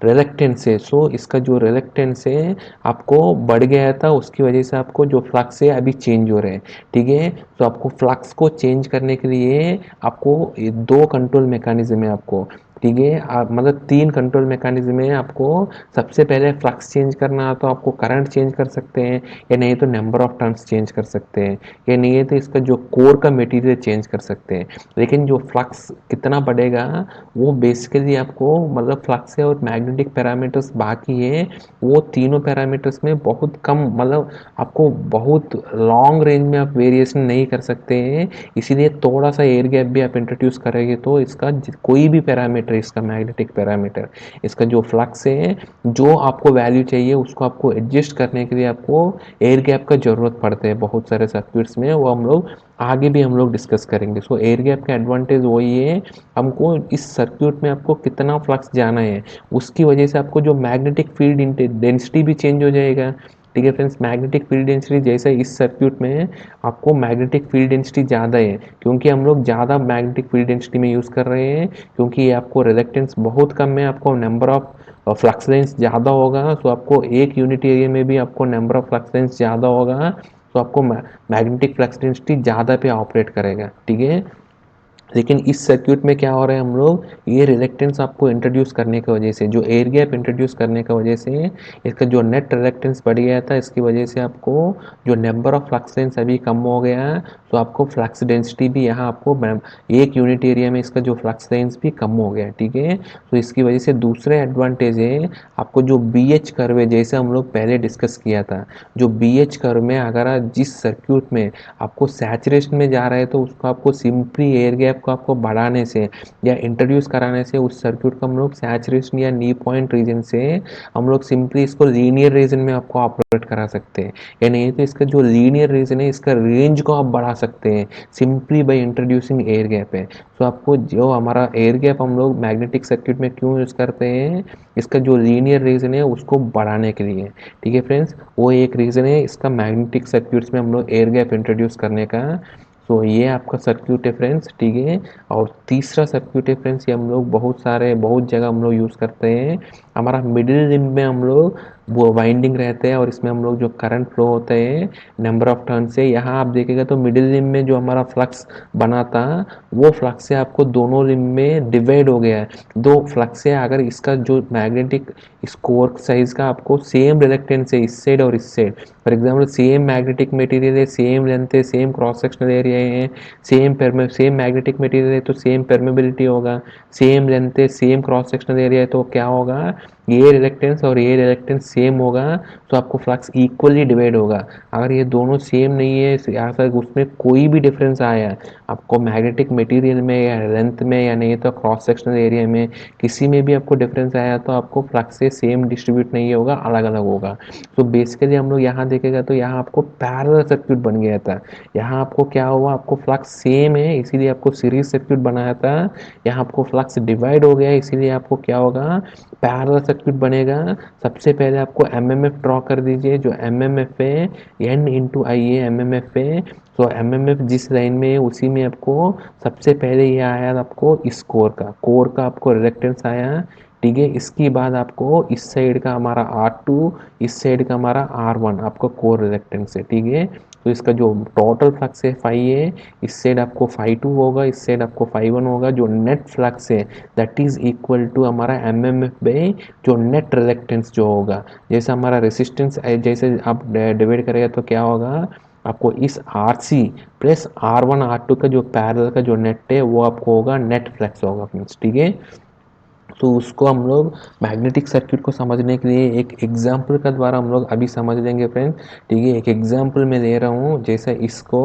रिएक्टेंस है, सो इसका जो रिएक्टेंस है आपको बढ़ गया था, उसकी वजह से आपको जो फ्लक्स है अभी चेंज हो रहे हैं, ठीक है। तो आपको फ्लक्स को चेंज करने के लिए आपको दो कंट्रोल मैकेनिज्म है आपको, ठीक है, मतलब तीन कंट्रोल मैकेनिज्म है आपको। सबसे पहले फ्लक्स चेंज करना है तो आपको करंट चेंज कर सकते हैं, या नहीं तो नंबर ऑफ टर्न्स चेंज कर सकते हैं, या नहीं है तो इसका जो कोर का मटेरियल चेंज कर सकते हैं। लेकिन जो फ्लक्स कितना बढ़ेगा वो बेसिकली आपको मतलब फ्लक्स है और मैग्नेटिक पैरामीटर्स बाकी है, वो तीनों पैरामीटर्स में बहुत कम, मतलब आपको बहुत लॉन्ग रेंज में आप वेरिएशन नहीं कर सकते हैं। इसीलिए थोड़ा सा एयर गैप भी आप इंट्रोड्यूस करेंगे तो इसका कोई भी पैरामीटर, इसका मैग्नेटिक पैरामीटर, इसका जो फ्लक्स है, जो आपको वैल्यू चाहिए उसको आपको एडजस्ट करने के लिए आपको एयर गैप का ज़रूरत पड़ता है बहुत सारे सर्क्यूट्स में, वो हम लोग आगे भी हम लोग डिस्कस करेंगे। सो एयर गैप का एडवांटेज वही है, हमको इस सर्क्यूट में आपको कितना फ्लक्स जाना है उसकी वजह से आपको जो मैग्नेटिक फील्ड डेंसिटी भी चेंज हो जाएगा, ठीक है फ्रेंड्स। मैग्नेटिक फील्ड डेंसिटी जैसे इस सर्क्यूट में आपको मैग्नेटिक फील्ड डेंसिटी ज़्यादा है, क्योंकि हम लोग ज़्यादा मैग्नेटिक फील्ड डेंसिटी में यूज़ कर रहे हैं, क्योंकि ये आपको रिलेक्टेंस बहुत कम है, आपको नंबर ऑफ फ्लक्स लाइन्स ज़्यादा होगा, तो आपको एक यूनिट एरिया में भी आपको नंबर ऑफ फ्लक्स लाइन्स ज़्यादा होगा, तो आपको मैग्नेटिक फ्लक्स डेंसिटी ज़्यादा पे ऑपरेट करेगा, ठीक है। लेकिन इस सर्क्यूट में क्या हो रहा है, हम लोग ये रिलेक्टेंस आपको इंट्रोड्यूस करने की वजह से, जो एयर गैप इंट्रोड्यूस करने की वजह से इसका जो नेट रिलेक्टेंस बढ़ गया था, इसकी वजह से आपको जो नंबर ऑफ फ्लक्स लाइन्स अभी कम हो गया, तो आपको फ्लक्स डेंसिटी भी यहाँ आपको एक यूनिट एरिया में इसका जो फ्लक्स लाइन्स भी कम हो गया, ठीक है। तो इसकी वजह से दूसरे एडवांटेज है, आपको जो बी एच कर्व है, जैसे हम लोग पहले डिस्कस किया था, जो बी एच कर्व में अगर जिस सर्क्यूट में आपको सैचुरेशन में जा रहा है तो उसको आपको सिंपली एयर गैप को आपको बढ़ाने से या इंट्रोड्यूस कराने से उस सर्क्यूट को हम लोग सैचुरेशन या नी पॉइंट रीजन से हम लोग सिंपली इसको लीनियर रीजन में आपको ऑपरेट करा सकते हैं, या नहीं तो इसका जो लीनियर रीजन है इसका रेंज को आप बढ़ा सकते हैं simply by introducing air gap है। तो आपको जो हमारा एयर गैप हम लोग मैग्नेटिक सर्क्यूट में क्यों यूज़ करते हैं, इसका जो लीनियर रीजन है उसको बढ़ाने के लिए, ठीक है फ्रेंड्स। वो एक रीज़न है इसका मैग्नेटिक सर्क्यूट्स में हम लोग एयर गैप इंट्रोड्यूस करने का। सो ये आपका सर्क्यूट है फ्रेंड्स, ठीक है। और तीसरा सर्क्यूट है फ्रेंड्स, ये हम लोग बहुत जगह हम लोग यूज़ करते हैं, हमारा मिडिल लिम्ब में हम लोग वो वाइंडिंग रहते हैं और इसमें हम लोग जो करंट फ्लो होते हैं नंबर ऑफ टर्न से, यहाँ आप देखेगा तो मिडिल लिम्ब में जो हमारा फ्लक्स बना था वो फ्लक्स से आपको दोनों लिम्ब में डिवाइड हो गया है, दो फ्लक्स है। अगर इसका जो मैग्नेटिक स्कोर साइज का आपको सेम रिलेक्टेंस है इस साइड और इस side, for example same magnetic material है, सेम लेंथ है, सेम क्रॉस सेक्शनल एरिया है, सेम मैग्नेटिक मटेरियल है तो सेम परमेबिलिटी होगा, सेम लेंथ है, सेम क्रॉस सेक्शनल एरिया है, तो क्या होगा, ये रिलेक्टेंस और ये रिलेक्टेंस सेम होगा, तो आपको फ्लक्स इक्वली डिवाइड होगा। अगर ये दोनों सेम नहीं है या फिर उसमें कोई भी डिफरेंस आया आपको मैग्नेटिक मटेरियल में या लेंथ में या नहीं तो क्रॉस सेक्शनल एरिया में, किसी में भी आपको डिफरेंस आया तो आपको फ्लक्स से सेम डिस्ट्रीब्यूट नहीं होगा, अलग अलग होगा। तो बेसिकली हम लोग यहाँ देखेगा तो यहाँ आपको पैरेलल सर्क्यूट बन गया था, यहाँ आपको क्या हुआ, आपको फ्लक्स सेम है इसीलिए आपको सीरीज सर्क्यूट बनाया था, यहाँ आपको फ्लक्स डिवाइड हो गया इसीलिए आपको क्या होगा, पैरेलल सर्क्यूट बनेगा। सबसे पहले आपको एमएमएफ ड्रॉ कर दीजिए, जो एमएमएफ है एन इंटू आई है एमएमएफ है, तो एमएमएफ जिस लाइन में है उसी में आपको सबसे पहले ये आया आपको इस कोर का आपको रिलेक्टेंस आया, ठीक है। इसके बाद आपको इस साइड का हमारा R2, इस साइड का हमारा R1 आपको कोर रिलेक्टेंस है, ठीक है। तो इसका जो टोटल फ्लक्स है फाई है, इस साइड आपको फाई 2 होगा, इस साइड आपको फाई 1 होगा। जो नेट फ्लक्स है दैट इज इक्वल टू हमारा एम एम एफ बाई जो नेट रिलेक्टेंस जो होगा। जैसे हमारा रेसिस्टेंस जैसे आप डिवाइड करेगा तो क्या होगा, आपको इस are C plus R1 R2 का जो पैरेलल का जो नेट है वो आपको होगा नेट फ्लक्स होगा फ्रेंड्स, ठीक है। तो उसको हम लोग मैग्नेटिक सर्किट को समझने के लिए एक एग्जाम्पल का द्वारा हम लोग अभी समझ लेंगे फ्रेंड, ठीक है। एक एग्जाम्पल मैं ले रहा हूँ, जैसे इसको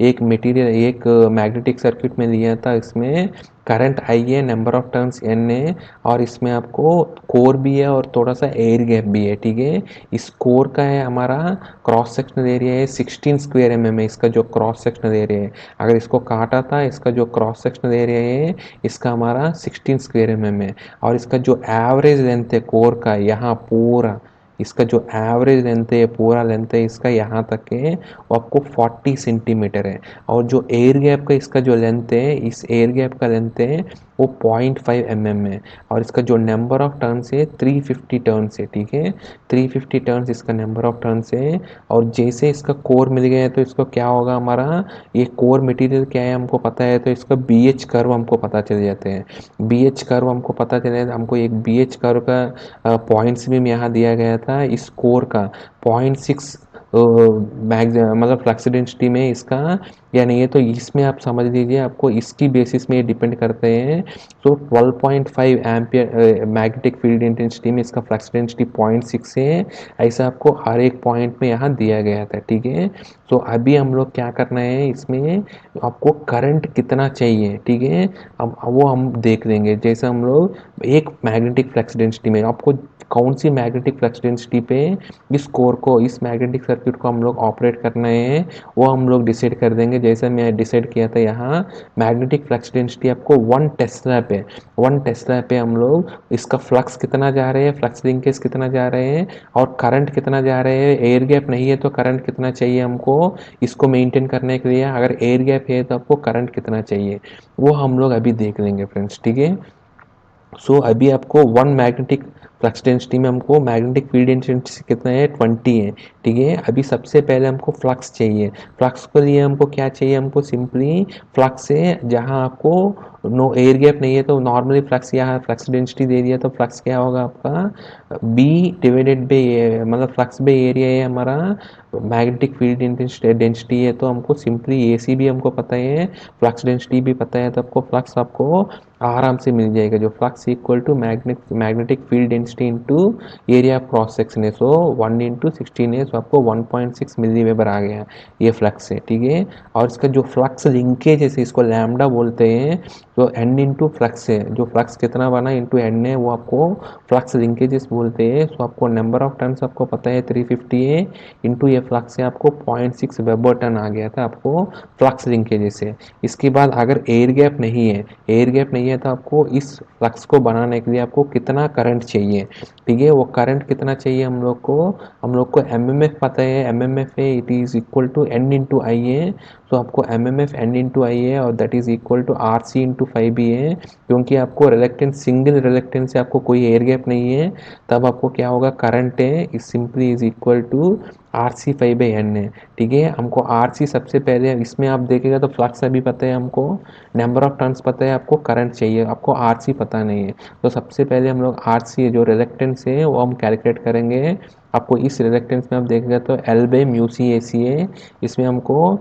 एक मटेरियल एक मैग्नेटिक सर्किट में लिया था, इसमें करंट आई है, नंबर ऑफ टर्न्स एन है, और इसमें आपको कोर भी है और थोड़ा सा एयर गैप भी है, ठीक है। इस कोर का है हमारा क्रॉस सेक्शनल एरिया है 16 स्क्वायर एम है, इसका जो क्रॉस सेक्शनल एरिया है। अगर इसको काटा था, इसका जो क्रॉस सेक्शनल एरिया है इसका हमारा 16 स्क्वायर एम है। और इसका जो एवरेज लेंथ है कोर का यहाँ पूरा, इसका जो एवरेज लेंथ है पूरा लेंथ है इसका यहाँ तक है वो आपको 40 सेंटीमीटर है। और जो एयर गैप का इसका जो लेंथ है, इस एयर गैप का लेंथ है वो 0.5 mm है। और इसका जो नंबर ऑफ टर्न्स है 350 टर्न्स है, ठीक है। 350 टर्न्स इसका नंबर ऑफ टर्न्स है। और जैसे इसका कोर मिल गया है तो इसको क्या होगा, हमारा ये कोर मटेरियल क्या है हमको पता है, तो इसका बी एच कर्व हमको पता चल जाते हैं। बी एच कर्व हमको पता चले, हमको एक बी एच कर्व का पॉइंट्स भी यहाँ दिया गया था इस कोर का 0.6 मतलब फ्लक्स डेंसिटी में इसका या नहीं है, तो इसमें आप समझ लीजिए आपको इसकी बेसिस में डिपेंड करते हैं। तो 12.5 एम्पियर मैग्नेटिक फील्ड इंटेंसिटी में इसका फ्लक्स डेंसिटी 0.6 है, ऐसा आपको हर एक पॉइंट में यहाँ दिया गया था, ठीक है। तो अभी हम लोग क्या करना है इसमें, आपको करंट कितना चाहिए, ठीक है। अब वो हम देख लेंगे। जैसे हम लोग एक मैग्नेटिक फ्लक्स डेंसिटी में आपको कौन सी मैग्नेटिक फ्लक्स डेंसिटी पे इस कोर को इस मैग्नेटिक सर्किट को हम लोग ऑपरेट करना है वो हम लोग डिसाइड कर देंगे। जैसे मैं डिसाइड किया था यहाँ मैग्नेटिक फ्लक्स डेंसिटी आपको 1 टेस्ला पे हम लोग इसका फ्लक्स कितना जा रहे हैं, फ्लक्स लिंकेज कितना जा रहे हैं और करंट कितना जा रहे हैं। एयर गैप नहीं है तो करंट कितना चाहिए हमको इसको मेंटेन करने के लिए, अगर एयर गैप है तो आपको करंट कितना चाहिए वो हम लोग अभी देख लेंगे फ्रेंड्स, ठीक है। सो अभी आपको वन मैग्नेटिक फ्लक्स डेंसिटी में हमको मैग्नेटिक फील्ड इंटेंसिटी कितना है 20 है, ठीक है। अभी सबसे पहले हमको फ्लक्स चाहिए। फ्लक्स के लिए हमको क्या चाहिए, हमको सिंपली फ्लक्स है जहाँ आपको नो एयर गैप नहीं है तो नॉर्मली फ्लक्स यहाँ फ्लक्स डेंसिटी दे दिया तो फ्लक्स क्या होगा आपका बी डिवाइडेड बाई मतलब फ्लक्स बाई एरिया है हमारा मैग्नेटिक फील्ड डेंसिटी है तो हमको सिंपली ए सी भी हमको पता है, फ्लक्स डेंसिटी भी पता है, तो आपको फ्लक्स आपको आराम से मिल जाएगा। जो flux equal to magnetic field density into area cross section है, सो 1 इंटू 16 है, सो आपको 1.6 मिली वेबर आ गया ये फ्लक्स है, ठीक है। और इसका जो फ्लक्स लिंकेज है इसको लैम्डा बोलते हैं, तो एन इंटू फ्लक्स है, जो फ्लक्स कितना बना इंटू एन है वो आपको फ्लक्स लिंकेजेस बोलते हैं। सो आपको नंबर ऑफ टर्न्स आपको पता है 350 है, इंटू ये फ्लक्स है आपको 0.6 वेबर टन आ गया था आपको फ्लक्स लिंकेजेस से। इसके बाद अगर एयर गैप नहीं है, एयर गैप नहीं है तो आपको इस फ्लक्स को बनाने के लिए आपको कितना करंट चाहिए, ठीक है। वो करंट कितना चाहिए हम लोग को एमएमएफ पता है, एमएमएफ है it is equal to N into I है। तो आपको एमएमएफ एन इंटू आई है और that is equal to R C into five भी है, क्योंकि आपको रिलेक्टेंस सिंगल रिलेक्टेंस से आपको कोई एयर गैप नहीं है, तब आपको क्या होगा करंट है is simply is equal to R C five by N है, ठीक है। हमको आर सी सबसे पहले इसमें आप देखेगा तो फ्लक्स अभी पता है हमको, नंबर ऑफ टर्न्स पता है, आपको करंट चाहिए, आपको आर सी पता नहीं है। तो सबसे पहले हम लोग आर सी जो रिलेक्टेंस है वो हम कैलकुलेट करेंगे। आपको इस रिलेक्टेंस में आप देखेगा तो एल बाई म्यू सी ए सी है, इसमें हमको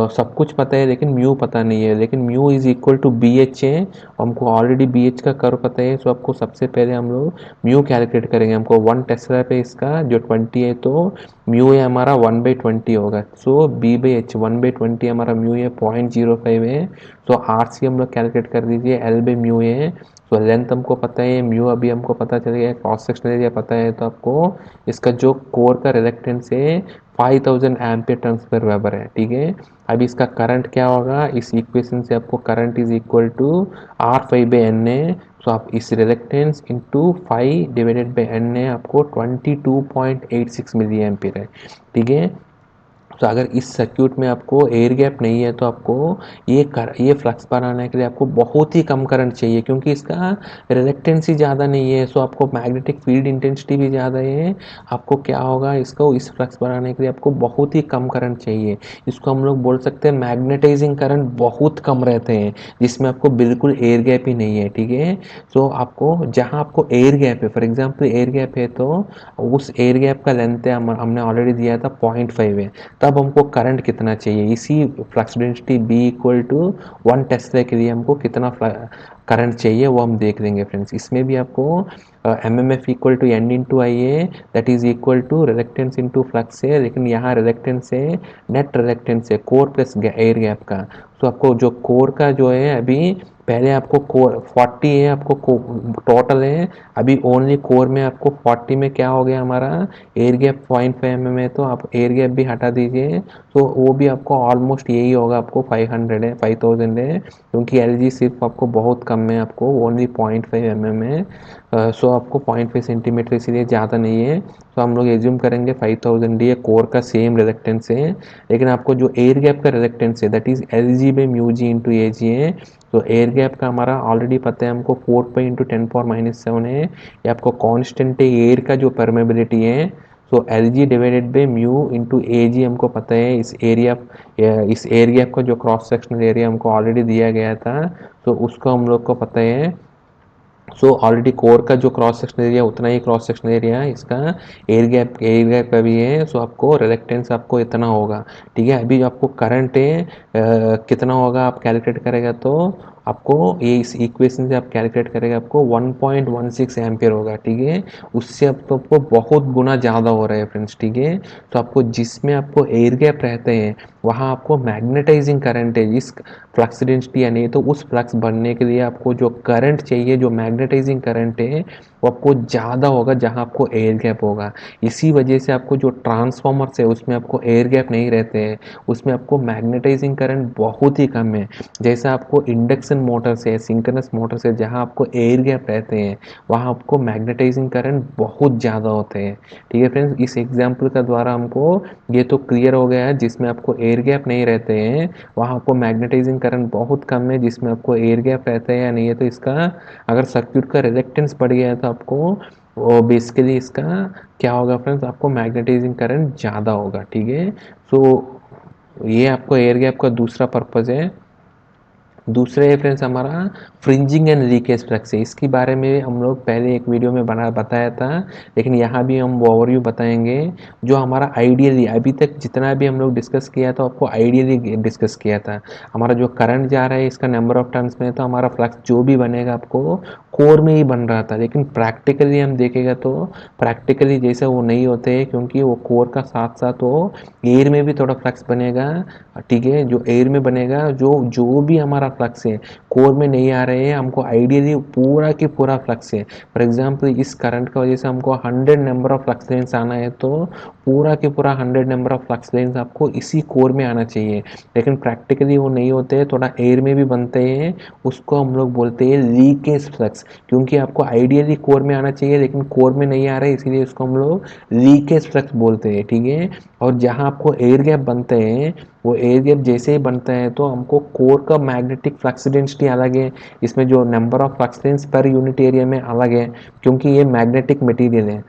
सब कुछ पता है लेकिन म्यू पता नहीं है, लेकिन mu is equal to B H है, हमको ऑलरेडी बी एच का कर्व पता है। सो आपको सबसे पहले हम लोग म्यू कैलकुलेट करेंगे। हमको 1 टेस्ला पे इसका जो 20 है तो म्यू है हमारा 1/20 होगा, सो बी बाई एच 1/20 हमारा म्यू है 0.05 है। तो आर सी हम लोग कैलकुलेट कर दीजिए, एल बाई म्यू है, तो लेंथ हमको पता है, म्यू अभी हमको पता चल गया, क्रॉस सेक्शनल एरिया पता है, तो आपको इसका जो कोर का रिलेक्टेंस है 5000 एम्पियर टर्न्स पर वेबर है, ठीक है। अभी इसका करंट क्या होगा, इस इक्वेशन से आपको current is equal to R five by N है। तो आप इस reluctance into five divided by N है आपको 22.86 मिली एम्पियर है, ठीक है। तो अगर इस सर्क्यूट में आपको एयर गैप नहीं है तो आपको ये फ्लक्स बनाने के लिए आपको बहुत ही कम करंट चाहिए, क्योंकि इसका रिलेक्टेंस ही ज़्यादा नहीं है। सो आपको मैग्नेटिक फील्ड इंटेंसिटी भी ज़्यादा है। आपको क्या होगा, इसको इस फ्लक्स बनाने के लिए आपको बहुत ही कम करंट चाहिए। इसको हम लोग बोल सकते हैं मैग्नेटाइजिंग करंट बहुत कम रहते हैं, जिसमें आपको बिल्कुल एयर गैप ही नहीं है। ठीक है, सो आपको जहाँ आपको एयर गैप है, फॉर एग्जाम्पल एयर गैप है, तो उस एयर गैप का लेंथ है हमने ऑलरेडी दिया था 0.5 है। तब हमको करंट कितना चाहिए, इसी flux density B equal to 1 tesla के लिए हमको कितना करंट चाहिए वो हम देख लेंगे फ्रेंड्स। इसमें भी आपको M M F equal to N into I A, that is equal to reluctance into flux है, लेकिन यहाँ रिलेक्टेंस है नेट रिलेक्टेंस है कोर प्लस एयर गैप का। तो आपको जो कोर का जो है अभी, पहले आपको कोर 40 है, आपको टोटल है अभी ओनली कोर में आपको 40 में क्या हो गया हमारा एयर गैप 0.5 mm है, तो आप एयर गैप भी हटा दीजिए, तो वो भी आपको ऑलमोस्ट यही होगा, आपको 500 है, 5000 है, क्योंकि एल सिर्फ आपको बहुत कम है, आपको ओनली 0.5 mm है। सो आपको 0.5 सेंटीमीटर इसीलिए ज़्यादा नहीं है। तो हम लोग एज्यूम करेंगे 5000 डी कोर का सेम रिलेक्टेंस है, लेकिन आपको जो एयर गैप का रिलेक्टेंस है that is L G by mu G into A G है। तो एयर गैप का हमारा ऑलरेडी पता है हमको 4 पाई इंटू 10⁻⁻⁷ है, ये आपको कांस्टेंट है एयर का जो परमेबिलिटी है। So L G divided by mu into A G हमको पता है, इस एयर गैप का जो क्रॉस सेक्शनल एरिया हमको ऑलरेडी दिया गया था, तो उसको हम लोग को पता है। सो ऑलरेडी कोर का जो क्रॉस सेक्शनल एरिया उतना ही क्रॉस सेक्शनल एरिया इसका एयर गैप का भी है। सो आपको रिलेक्टेंस आपको इतना होगा। ठीक है, अभी जो आपको करंट है कितना होगा आप कैलकुलेट करेगा तो आपको ये इस इक्वेशन से आप कैलकुलेट करेगा आपको 1.16 एम्पियर होगा। ठीक है, उससे अब तो आपको बहुत गुना ज़्यादा हो रहा है फ्रेंड्स। ठीक है, तो आपको जिसमें आपको एयर गैप रहते हैं वहाँ आपको मैग्नेटाइजिंग करंट है, जिस फ्लक्स डेंसिटी या नहीं, तो उस फ्लक्स बनने के लिए आपको जो करंट चाहिए, जो मैग्नेटाइजिंग करंट है, वो आपको ज़्यादा होगा जहाँ आपको एयर गैप होगा। इसी वजह से आपको जो ट्रांसफॉर्मर्स है उसमें आपको एयर गैप नहीं रहते हैं, उसमें आपको मैग्नेटाइजिंग करंट बहुत ही कम है। जैसा आपको इंडक्शन मोटर से, सिंक्रोनस मोटर से जहाँ आपको एयर गैप रहते हैं वहाँ आपको मैग्नेटाइजिंग करंट बहुत ज़्यादा होते हैं। ठीक है फ्रेंड्स, इस एग्जाम्पल का द्वारा हमको ये तो क्लियर हो गया है, जिसमें आपको एयर गैप नहीं रहते हैं वहाँ आपको मैग्नेटाइजिंग करंट बहुत कम है, जिसमें आपको एयर गैप रहता है या नहीं है, तो इसका अगर सर्क्यूट का रिलेक्टेंस बढ़ गया है तो आपको वो बेसिकली इसका क्या होगा फ्रेंड्स, आपको मैग्नेटाइजिंग करंट ज़्यादा होगा। ठीक है, सो ये आपको एयर गैप का दूसरा पर्पज़ है। दूसरे फ्रेंड्स हमारा फ्रिंजिंग एंड लीकेज फ्लक्स है, इसके बारे में हम लोग पहले एक वीडियो में बताया था, लेकिन यहाँ भी हम ओवरव्यू बताएंगे। जो हमारा आइडियली अभी तक जितना भी हम लोग डिस्कस किया था आपको आइडियली डिस्कस किया था, हमारा जो करंट जा रहा है इसका नंबर ऑफ टर्न्स में, तो हमारा फ्लक्स जो भी बनेगा आपको कोर में ही बन रहा था, लेकिन प्रैक्टिकली हम देखेगा तो प्रैक्टिकली जैसा वो नहीं होते हैं, क्योंकि वो कोर का साथ साथ वो एयर में भी थोड़ा फ्लक्स बनेगा। ठीक है, जो एयर में बनेगा, जो जो भी हमारा फ्लक्स है कोर में नहीं आ रहे हैं, हमको आइडियली पूरा की पूरा फ्लक्स है। फॉर एग्जांपल इस करंट का वजह से हमको 100 नंबर ऑफ फ्लक्स लेंस आना है, तो पूरा के पूरा 100 नंबर ऑफ फ्लक्स लेंस आपको इसी कोर में आना चाहिए, लेकिन प्रैक्टिकली वो नहीं होते, थोड़ा एयर में भी बनते हैं। उसको हम लोग बोलते हैं लीकेज फ्लक्स, क्योंकि आपको आइडियली कोर में आना चाहिए लेकिन कोर में नहीं आ रहा है, इसीलिए उसको हम लोग लीकेज फ्लक्स बोलते हैं। ठीक है, और जहाँ आपको एयर गैप बनते हैं वो एयर गैप जैसे ही बनता है तो हमको कोर का मैग्नेटिक फ्लक्स डेंसिटी अलग है, इसमें जो number of flux lens per unit area में अलग है, क्योंकि ये मैग्नेटिक मटेरियल है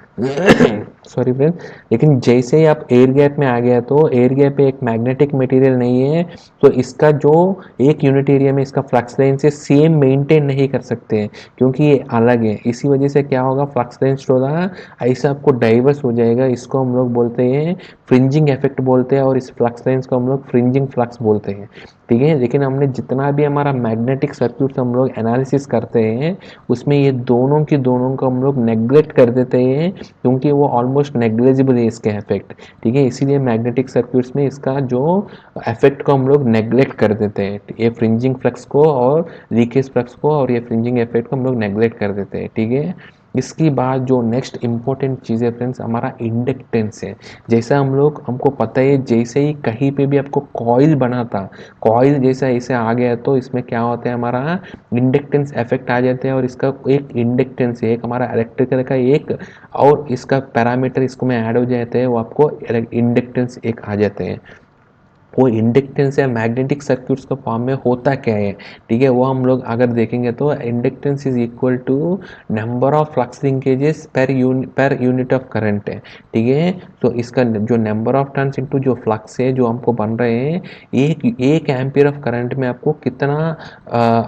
सॉरी फ्रेंड। लेकिन जैसे ही आप एयर गैप में आ गया तो एयर गैप एक मैग्नेटिक मटेरियल नहीं है, तो इसका जो एक यूनिट एरिया में इसका फ्लक्स लेंस है सेम मेंटेन नहीं कर सकते हैं, क्योंकि ये अलग है। इसी वजह से क्या होगा, फ्लक्स लेंस थोड़ा ऐसा आपको डाइवर्स हो जाएगा, इसको हम लोग बोलते हैं फ्रिंजिंग इफेक्ट बोलते हैं, और इस फ्लक्स लाइंस को हम लोग फ्रिंजिंग फ्लक्स बोलते हैं। ठीक है, लेकिन हमने जितना भी हमारा मैग्नेटिक सर्क्यूट हम लोग एनालिसिस करते हैं उसमें ये दोनों की दोनों को हम लोग नेग्लेक्ट कर देते हैं, क्योंकि वो ऑलमोस्ट नेग्लेजिबल है इसके इफेक्ट। ठीक है, इसीलिए मैग्नेटिक सर्क्यूट्स में इसका जो इफेक्ट को हम लोग नेग्लेक्ट कर देते हैं, ये फ्रिंजिंग फ्लक्स को और लीकेज फ्लक्स को और ये फ्रिंजिंग इफेक्ट को हम लोग नेग्लेक्ट कर देते हैं। ठीक है, इसकी बाद जो नेक्स्ट इम्पोर्टेंट चीज़ है फ्रेंड्स, हमारा इंडक्टेंस है। जैसा हमको पता है, जैसे ही कहीं पे भी आपको कॉइल बना था, कॉइल जैसा इसे आ गया तो इसमें क्या होता है, हमारा इंडक्टेंस इफेक्ट आ जाते हैं, और इसका एक इंडक्टेंस है, एक हमारा इलेक्ट्रिकल का एक, और इसका पैरामीटर इसको में ऐड हो जाते हैं, वो आपको इंडक्टेंस एक आ जाते हैं। वो इंडक्टेंस या मैग्नेटिक सर्क्यूट्स का फॉर्म में होता क्या है, ठीक है, वो हम लोग अगर देखेंगे तो inductance is equal to number of flux linkages per unit of current है, ठीक है। तो इसका जो नंबर ऑफ टर्न्स इनटू जो फ्लक्स है जो हमको बन रहे हैं, एक एम्पियर ऑफ करंट में आपको कितना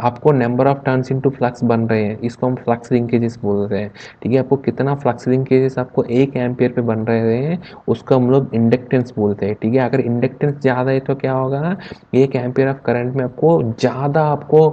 आपको number of turns into flux बन रहे हैं, इसको हम फ्लक्स लिंकेजेस बोल रहे हैं, ठीक है। आपको कितना फ्लक्स लिंकेजेस आपको एक एम्पियर पे बन रहे हैं, उसको हम लोग इंडक्टेंस बोलते हैं, ठीक है। अगर इंडक्टेंस ज़्यादा है तो क्या होगा, एक एम्पियर ऑफ करंट में आपको ज़्यादा आपको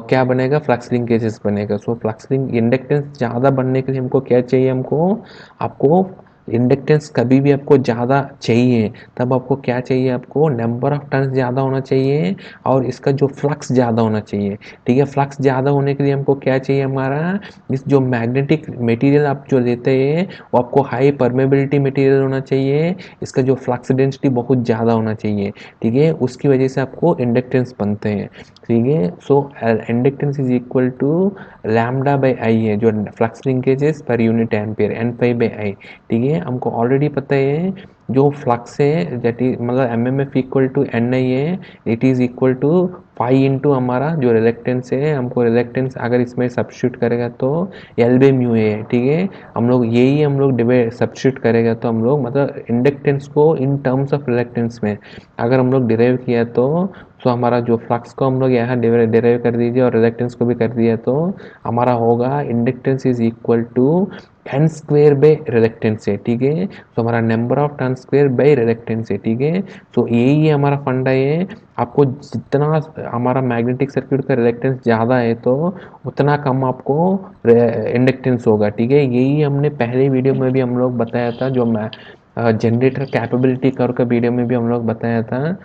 क्या बनेगा, फ्लक्स लिंकेजेस बनेगा। सो फ्लक्स लिंक इंडक्टेंस ज़्यादा बनने के लिए हमको क्या चाहिए, हमको आपको इंडक्टेंस कभी भी आपको ज़्यादा चाहिए, तब आपको क्या चाहिए, आपको नंबर ऑफ टर्न्स ज़्यादा होना चाहिए, और इसका जो फ्लक्स ज़्यादा होना चाहिए, ठीक है। फ्लक्स ज़्यादा होने के लिए हमको क्या चाहिए, हमारा इस जो मैग्नेटिक मटेरियल आप जो लेते हैं वो आपको हाई परमेबिलिटी मटेरियल होना चाहिए, इसका जो फ्लक्स डेंसिटी बहुत ज़्यादा होना चाहिए, ठीक है। उसकी वजह से आपको इंडक्टेंस बनते हैं, ठीक है। So inductance is equal to lambda by I है, जो flux linkages per unit ampere N pi by I, ठीक है। हमको ऑलरेडी पता है जो फ्लक्स है दैट इज मतलब M M F equal to N I है, it is equal to pi into हमारा जो रिलेक्टेंस है, हमको रिलेक्टेंस अगर इसमें सब्स्टिट्यूट करेगा तो एल बाई म्यू है, ठीक है। हम लोग डिवाइड सब्स्टिट्यूट करेगा तो हम लोग मतलब इंडक्टेंस को इन टर्म्स ऑफ रिलेक्टेंस में अगर हम लोग डिराइव किया तो हमारा जो फ्लक्स को हम लोग यहाँ डिराइव कर दीजिए और रिलेक्टेंस को भी कर दिया तो हमारा होगा inductance is equal to N square by reluctance है, ठीक है। तो हमारा number of turn square by reluctance है, ठीक है। तो यही हमारा फंडा है, आपको जितना हमारा मैग्नेटिक सर्किट का रिलेक्टेंस ज़्यादा है तो उतना कम आपको इंडक्टेंस होगा, ठीक है। यही हमने पहले वीडियो में भी हम लोग बताया था, जो मैं जनरेटर कैपेबिलिटी कर्व का वीडियो में भी हम लोग बताया था,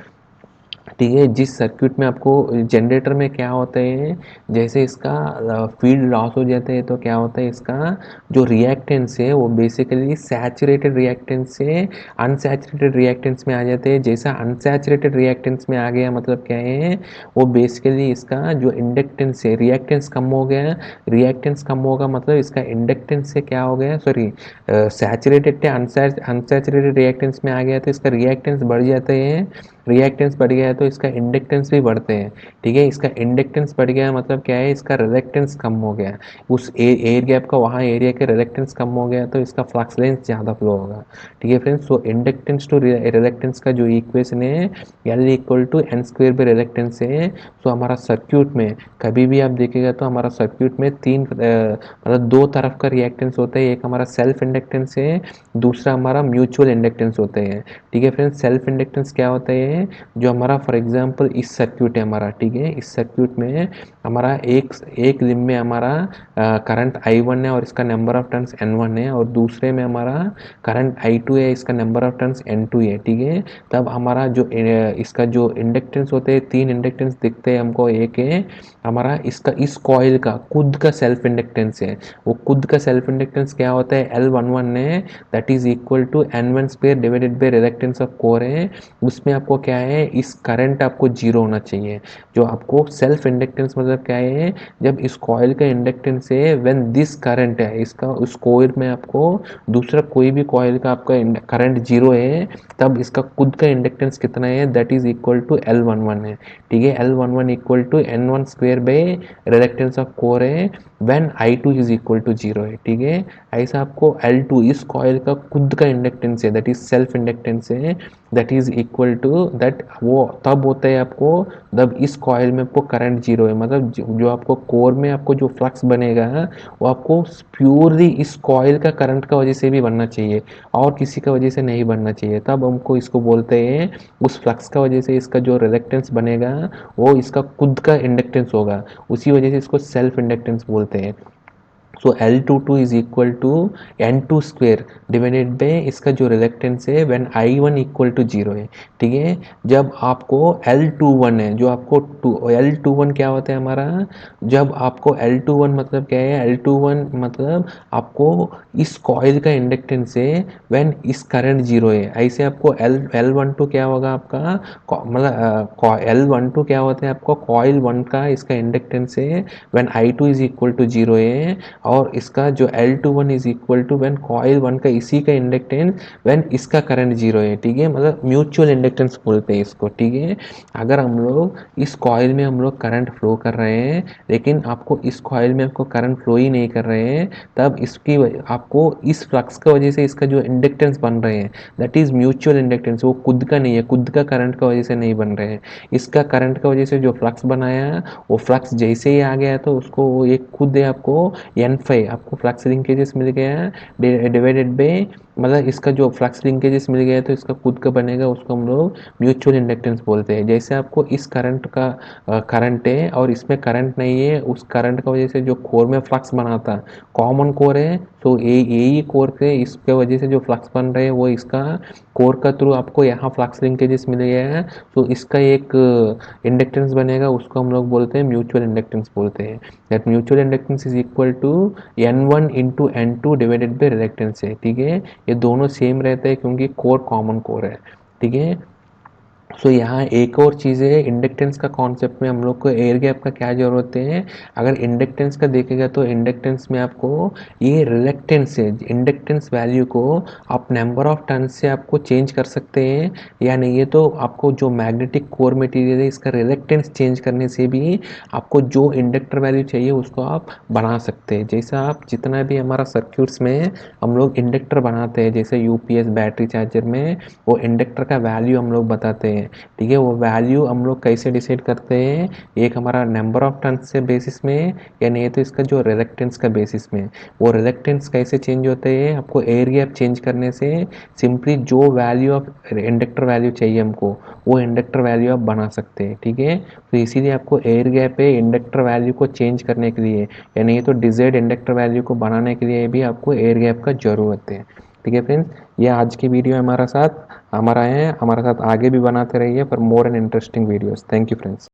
ठीक है। जिस सर्किट में आपको जनरेटर में क्या होता है, जैसे इसका फील्ड लॉस हो जाता है तो क्या होता है, इसका जो रिएक्टेंस है वो बेसिकली सैचुरेटेड रिएक्टेंस से अनसैचुरेटेड रिएक्टेंस में आ जाते हैं। जैसा अनसैचुरेटेड रिएक्टेंस में आ गया मतलब क्या है, वो बेसिकली इसका जो इंडक्टेंस है, रिएक्टेंस कम हो गया, रिएक्टेंस कम होगा मतलब इसका इंडक्टेंस से क्या हो गया, सॉरी सैचुरेटेड से अनसैचुरेटेड रिएक्टेंस में आ गया तो इसका रिएक्टेंस बढ़ जाते हैं, रिएक्टेंस बढ़ गया है तो इसका इंडक्टेंस भी बढ़ते हैं, ठीक है। इसका इंडक्टेंस बढ़ गया मतलब क्या है, इसका रिलेक्टेंस कम हो गया, उस एयर गैप का वहाँ एरिया के रिलेक्टेंस कम हो गया तो इसका फ्लक्स लेंथ ज़्यादा फ्लो होगा, ठीक है friends. So inductance to reluctance का जो इक्वेशन है L equal to N square by reluctance है। सो हमारा सर्क्यूट में कभी भी आप देखेगा तो हमारा सर्क्यूट में तीन मतलब दो तरफ का रिएक्टेंस होता है, एक हमारा सेल्फ इंडक्टेंस है, दूसरा हमारा म्यूचुअल इंडक्टेंस होते हैं, ठीक है फ्रेंड्स। सेल्फ इंडक्टेंस क्या होता है, जो हमारा फॉर एग्जांपल इस सर्क्यूट है हमारा, ठीक है, इस सर्क्यूट में हमारा एक लिंब में हमारा करंट I1 है और इसका नंबर ऑफ टर्न्स N1 है, और दूसरे में हमारा करंट I2 है, इसका नंबर ऑफ टर्न्स N2 है, ठीक है। तब हमारा जो इसका जो इंडक्टेंस होते हैं, तीन इंडक्टेंस दिखते हैं हमको, एक है हमारा इसका इस कॉइल का खुद का सेल्फ इंडक्टेंस है, वो खुद का सेल्फ इंडक्टेंस क्या होता है, L11 है, that is equal to N1 square divided by reluctance of core है। उसमें आपको क्या है, इस करंट आपको जीरो होना चाहिए। जो आपको सेल्फ इंडक्टेंस मतलब क्या है, जब इस कॉइल का इंडक्टेंस है व्हेन दिस करंट है, इसका उस कॉइल में आपको दूसरा कोई भी कॉइल का आपका करंट जीरो है, तब इसका खुद का इंडक्टेंस कितना है, that is equal to L11 है, ठीक है। L11 equal to N1 square by reluctance of core है when I2 is equal to zero है, ठीक है। ऐसा आपको L2 इस कॉइल का खुद का इंडक्टेंस है, दैट इज सेल्फ इंडक्टेंस है, that is equal to that, वो तब होता है आपको जब इस कॉइल में आपको करंट जीरो है, मतलब जो आपको कोर में आपको जो फ्लक्स बनेगा वो आपको प्योरली इस कॉइल का करंट का वजह से भी बनना चाहिए और किसी का वजह से नहीं बनना चाहिए, तब हमको इसको बोलते हैं उस फ्लक्स का वजह से इसका जो रिलेक्टेंस बनेगा वो इसका खुद का इंडक्टेंस होगा, उसी वजह से इसको सेल्फ इंडक्टेंस बोलते हैं। So L22 is equal to N2 square divided by इसका जो रिलेक्टेंस है व्हेन I1 इक्वल टू 0 है। ठीक है, जब आपको L21 है, जो आपको L21 क्या होता है हमारा, जब आपको L21 मतलब क्या है, L21 मतलब आपको इस कॉइल का इंडक्टेंस है व्हेन इस करंट 0 है। ऐसे आपको L12 क्या होगा आपका, मतलब L12 क्या होता है आपको, कॉइल 1 का इसका इंडक्टेंस है when I2 is equal to 0 है, और इसका जो L21 is equal to when coil 1 का इसी का इंडक्टेंस व्हेन इसका करंट 0 है। ठीक है, मतलब म्यूचुअल इंडक्टेंस बोलते हैं इसको। ठीक है, अगर हम लोग इस कॉइल में हम लोग करंट फ्लो कर रहे हैं, लेकिन आपको इस कॉइल में आपको करंट फ्लो ही नहीं कर रहे हैं, तब आपको इस फ्लक्स की वजह से इसका जो इंडक्टेंस बन रहे हैं दैट इज म्यूचुअल इंडक्टेंस, वो खुद का नहीं है, खुद का करंट की वजह से नहीं बन रहे हैं। इसका करंट की वजह से जो फ्लक्स बनाया, वो फ्लक्स जैसे ही आ गया तो उसको वो एक खुद है आपको N5 आपको फ्लक्स लिंकेजेस मिल गया डिवाइडेड बाय, मतलब इसका जो फ्लक्स लिंकेजेस मिल गया तो इसका खुद का बनेगा, उसको हम लोग म्यूचुअल इंडक्टेंस बोलते हैं। जैसे आपको इस करंट का करंट है और इसमें करंट नहीं है, उस करंट की वजह से जो कोर में फ्लक्स बनाता, कॉमन कोर है, तो यही कोर के इसके वजह से जो फ्लक्स बन रहे हैं वो इसका कोर का थ्रू आपको यहाँ फ्लक्स लिंकेजेस मिल गया है, तो इसका एक इंडक्टेंस बनेगा, उसको हम लोग बोलते हैं म्यूचुअल इंडक्टेंस बोलते हैं। That mutual inductance is equal to N1 into N2 divided by reluctance है। ठीक है, ये दोनों सेम रहते हैं क्योंकि कोर कॉमन कोर है। ठीक है, सो यहाँ एक और चीज़ है, इंडक्टेंस का कॉन्सेप्ट में हम लोग को एयर गैप का क्या जरूरत है। अगर इंडक्टेंस का देखेगा तो इंडक्टेंस में आपको ये रिलेक्टेंस है, इंडक्टेंस वैल्यू को आप नंबर ऑफ टर्न से आपको चेंज कर सकते हैं, या नहीं है तो आपको जो मैग्नेटिक कोर मटेरियल है इसका रिलेक्टेंस चेंज करने से भी आपको जो इंडक्टर वैल्यू चाहिए उसको आप बना सकते हैं। जैसा आप जितना भी हमारा सर्क्यूट्स में हम लोग इंडक्टर बनाते हैं, जैसे यूपीएस बैटरी चार्जर में वो इंडक्टर का वैल्यू हम लोग बताते हैं। ठीक है, वो वैल्यू हम लोग कैसे डिसाइड करते हैं, एक हमारा नंबर ऑफ टर्न से बेसिस में, या नहीं तो इसका जो रिलेक्टेंस का बेसिस में। वो रिलेक्टेंस कैसे चेंज होते हैं, आपको एयर गैप चेंज करने से सिंपली जो वैल्यू ऑफ इंडक्टर वैल्यू चाहिए हमको, वो इंडक्टर वैल्यू आप बना सकते हैं। ठीक है, तो इसीलिए आपको एयर गैप है इंडक्टर वैल्यू को चेंज करने के लिए, या नहीं तो डिजायर्ड इंडक्टर वैल्यू को बनाने के लिए भी आपको एयर गैप का ज़रूरत है। ठीक है फ्रेंड्स, ये आज की वीडियो हमारा साथ हमारा है, हमारे साथ आगे भी बनाते रहिए for more and interesting videos. Thank you friends.